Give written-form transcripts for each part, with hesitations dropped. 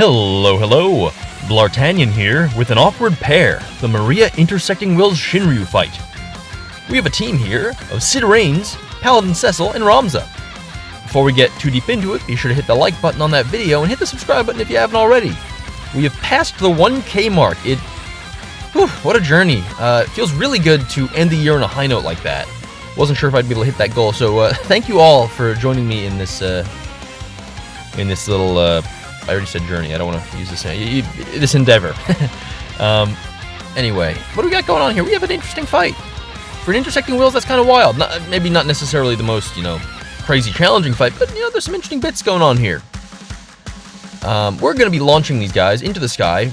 Hello, hello! Bl'Artagnan here with an awkward pair, the Maria intersecting Will's Shinryu fight. We have a team here of Sid Raines, Paladin Cecil, and Ramza. Before we get too deep into it, be sure to hit the like button on that video and hit the subscribe button if you haven't already. We have passed the 1K mark. What a journey. It feels really good to end the year on a high note like that. Wasn't sure if I'd be able to hit that goal, so thank you all for joining me in this little, I already said journey, I don't want to use this endeavor. Anyway, what do we got going on here? We have an interesting fight. For an intersecting wheels, that's kind of wild. Maybe not necessarily the most, crazy challenging fight, but, there's some interesting bits going on here. We're going to be launching these guys into the sky,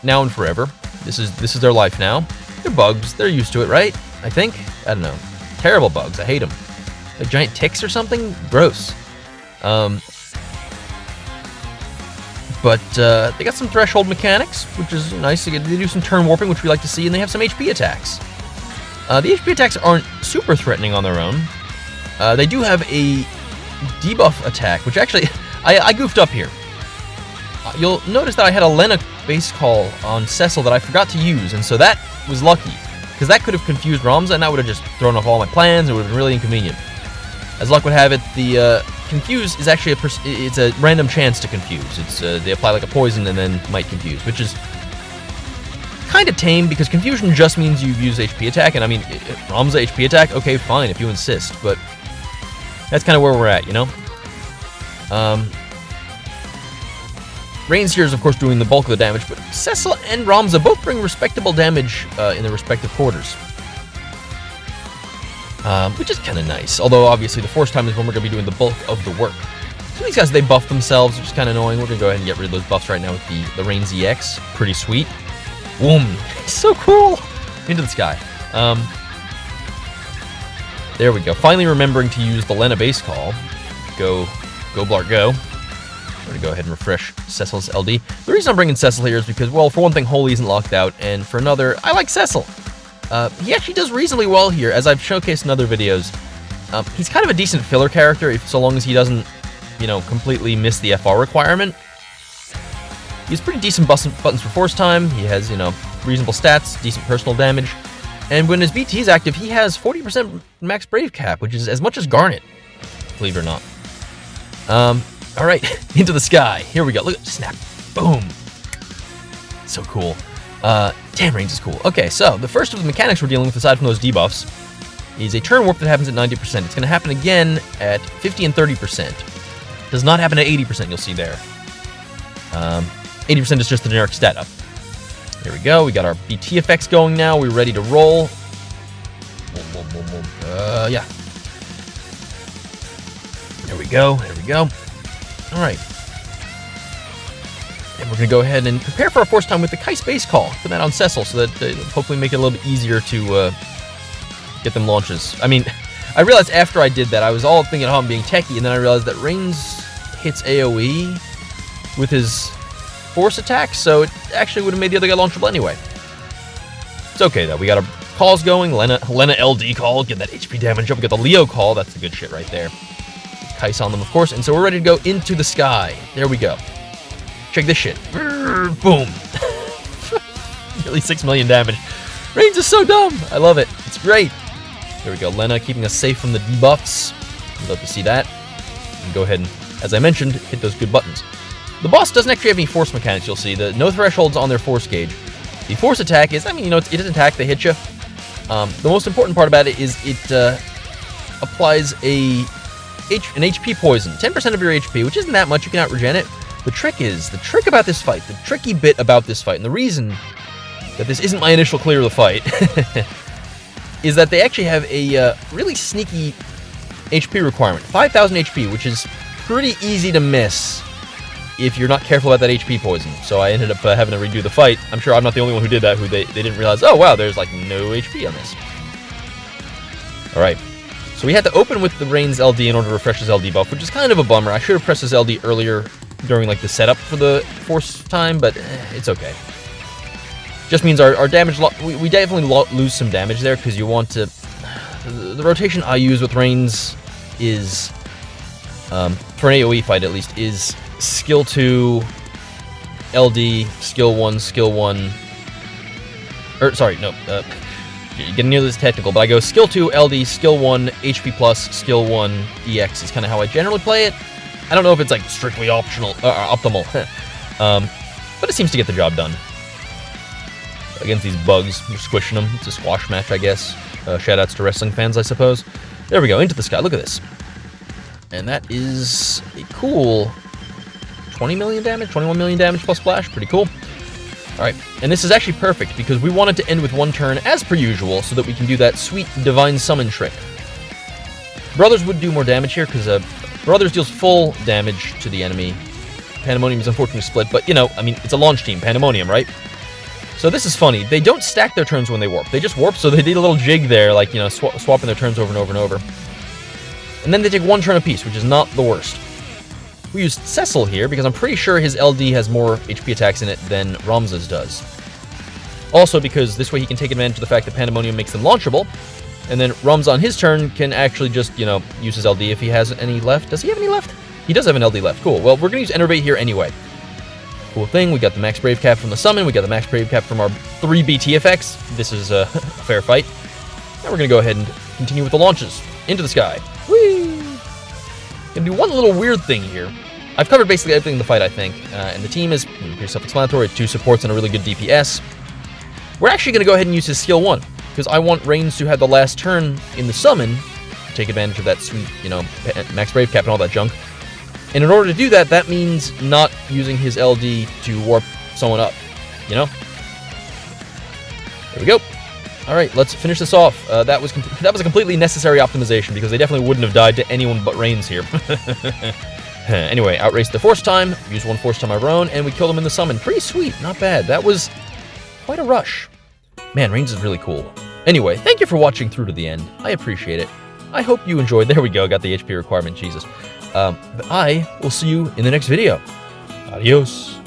now and forever. This is their life now. They're bugs. They're used to it, right? I think? I don't know. Terrible bugs. I hate them. Like giant ticks or something? Gross. But they got some threshold mechanics, which is nice. They do some turn warping, which we like to see, and they have some HP attacks. The HP attacks aren't super threatening on their own. They do have a debuff attack, which actually, I goofed up here. You'll notice that I had a Lena base call on Cecil that I forgot to use, and so that was lucky, because that could have confused Ramza, and that would have just thrown off all my plans. It would have been really inconvenient. As luck would have it, the confuse is actually it's a random chance to confuse. It's they apply like a poison and then might confuse, which is kind of tame because confusion just means you use HP attack, and I mean Ramza HP attack. Okay, fine if you insist, but that's kind of where we're at, Raines here is of course doing the bulk of the damage, but Cecil and Ramza both bring respectable damage in their respective quarters. Which is kind of nice, although obviously the force time is when we're going to be doing the bulk of the work. So these guys, they buff themselves, which is kind of annoying. We're going to go ahead and get rid of those buffs right now with the Raines EX. Pretty sweet. Boom. So cool. Into the sky. There we go. Finally remembering to use the Lena base call. Go Blart, go. I'm going to go ahead and refresh Cecil's LD. The reason I'm bringing Cecil here is because, well, for one thing, Holy isn't locked out, and for another, I like Cecil. He actually does reasonably well here, as I've showcased in other videos. He's kind of a decent filler character, so long as he doesn't, completely miss the FR requirement. He has pretty decent buttons for force time. He has, reasonable stats, decent personal damage. And when his BT is active, he has 40% max Brave Cap, which is as much as Garnet, believe it or not. Alright, into the sky. Here we go. Look at snap. Boom. So cool. Damn, Raines is cool. Okay, so the first of the mechanics we're dealing with, aside from those debuffs, is a turn warp that happens at 90%. It's going to happen again at 50 and 30%. Does not happen at 80%, you'll see there. 80% is just the generic stat up. Here we go. We got our BT effects going now. We're ready to roll. Boom, boom, boom, boom. Yeah. There we go. There we go. All right. And we're going to go ahead and prepare for our force time with the Kai's base call. Put that on Cecil so that hopefully make it a little bit easier to get them launches. I mean, I realized after I did that, I was all thinking, I'm being techie, and then I realized that Raines hits AoE with his force attack, so it actually would have made the other guy launchable anyway. It's okay, though. We got our calls going. Lena LD call, get that HP damage up. We got the Leo call. That's the good shit right there. Kai's on them, of course, and so we're ready to go into the sky. There we go. Check this shit. Boom. Nearly 6 million damage. Raines is so dumb. I love it. It's great. There we go. Lena keeping us safe from the debuffs. I'd love to see that. And go ahead and, as I mentioned, hit those good buttons. The boss doesn't actually have any force mechanics, you'll see. No thresholds on their force gauge. The force attack is, it is an attack. They hit you. The most important part about it is it applies an HP poison. 10% of your HP, which isn't that much. You can out-regen it. The trick about this fight, the tricky bit about this fight, and the reason that this isn't my initial clear of the fight, is that they actually have a really sneaky HP requirement. 5,000 HP, which is pretty easy to miss if you're not careful about that HP poison. So I ended up having to redo the fight. I'm sure I'm not the only one who did that, who they didn't realize, oh wow, there's like no HP on this. Alright. So we had to open with the Raines LD in order to refresh his LD buff, which is kind of a bummer. I should have pressed his LD earlier during like the setup for the force time, but it's okay. Just means our damage, we definitely lose some damage there, because you want to, the rotation I use with Raines is, for an AoE fight at least, is skill 2, LD, skill 1, skill 1. Or, sorry, no. Getting nearly this technical, but I go skill 2, LD, skill 1, HP plus, skill 1, EX is kind of how I generally play it. I don't know if it's like strictly optional, optimal, but it seems to get the job done. Against these bugs, you're squishing them. It's a squash match, I guess. Shoutouts to wrestling fans, I suppose. There we go, into the sky. Look at this. And that is a cool 20 million damage, 21 million damage plus splash. Pretty cool. Alright, and this is actually perfect because we wanted to end with 1 turn as per usual so that we can do that sweet divine summon trick. Brothers would do more damage here because Brothers deals full damage to the enemy. Pandemonium is unfortunately split, but you know, I mean, it's a launch team, Pandemonium, right? So this is funny. They don't stack their turns when they warp. They just warp, so they did a little jig there, like, you know, swapping their turns over and over and over. And then they take 1 turn apiece, which is not the worst. We used Cecil here because I'm pretty sure his LD has more HP attacks in it than Ramza's does. Also because this way he can take advantage of the fact that Pandemonium makes them launchable, and then Ramza on his turn can actually just, you know, use his LD if he has any left. Does he have any left? He does have an LD left. Cool. Well, we're going to use Enervate here anyway. Cool thing. We got the Max Brave Cap from the summon. We got the Max Brave Cap from our 3 BTFX. This is a fair fight. Now we're going to go ahead and continue with the launches. Into the sky. Whee! Gonna do one little weird thing here. I've covered basically everything in the fight, I think, and the team is pretty self-explanatory. It's 2 supports and a really good DPS. We're actually going to go ahead and use his skill 1, because I want Reigns to have the last turn in the summon, to take advantage of that sweet, you know, Max Brave Cap and all that junk. And in order to do that, that means not using his LD to warp someone up, you know? There we go. All right, let's finish this off. That was a completely necessary optimization, because they definitely wouldn't have died to anyone but Reigns here. Anyway, outrace the force time, use 1 force time of our own, and we kill them in the summon. Pretty sweet, not bad. That was quite a rush. Man, Reigns is really cool. Anyway, thank you for watching through to the end. I appreciate it. I hope you enjoyed. There we go, got the HP requirement, Jesus. But I will see you in the next video. Adios.